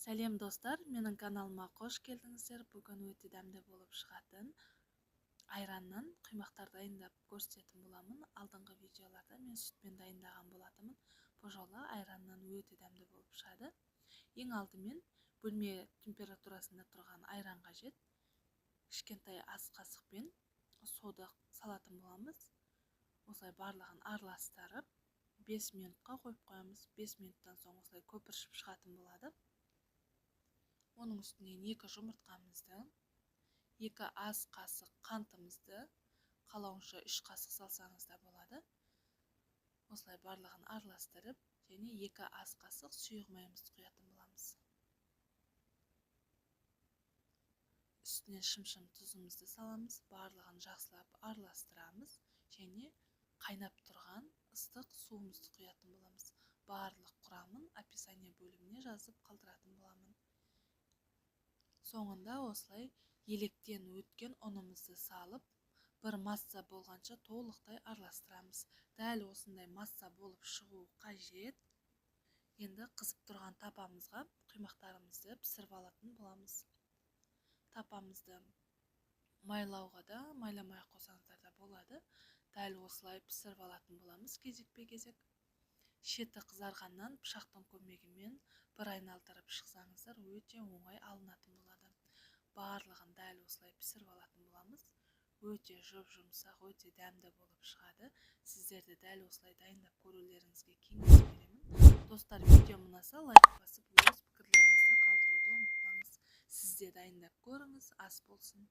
Сәлем достар, менің каналыма қош келдіңіздер. Бүгін өте дәмді болып шығатын айраннан құймақтар дайындап көрсететін боламын. Алдыңғы видеоларда мен сүтпен дайындаған болатынмын. Бұл жолы айраннан өте дәмді болып шығады. Ең алдымен бөлме температурасында тұрған айран қажет. Кішкентай ас қасықпен сода салатын боламыз. Осылай барлығын араластырып 5 минутқа қойып қоямыз. 5 минуттан соң осылай көпіршіп шығатын болады. Оның үстінен 2 жұмыртқамызды, 2 ас қасық қантымызды, қалауынша 3 қасық салсаңыз да болады. Осылай барлығын араластырып, және 2 ас қасық сұйық майымызды құятын боламыз. Үстінен шым-шым тұзымызды саламыз, барлығын жақсылап араластырамыз, және қайнап тұрған ыстық суымызды құятын боламыз. Барлық құрамын описание бөліміне жазып қалдыратын боламын. Соңында осылай електен өткен ұнымызды салып, бір масса болғанша толықтай араластырамыз. Дәл осындай масса болып шығу қажет. Енді қызып тұрған тапамызға құймақтарымызды пісіріп алатын боламыз. Тапамызды майлауға да, майламай қосаңыздар да болады. Дәл осылай пісіріп алатын боламыз кезекпе-кезек. Шеті қызарғаннан пышақтың көмегімен бір айналдырып шықсаңыздар өте оңай алынатын болады. Барлығын дәл осылай пісіріп алатын боламыз. Өте жұп-жұмсақ, өте дәмді болып шығады. Сіздерді дәл осылай дайындап көрулеріңізге кеңес беремін. Достар, видео ұнаса лайк басып өз пікірлеріңізді қалдыруды ұмытпаңыз. Сіз де дайындап көріңіз, ас болсын.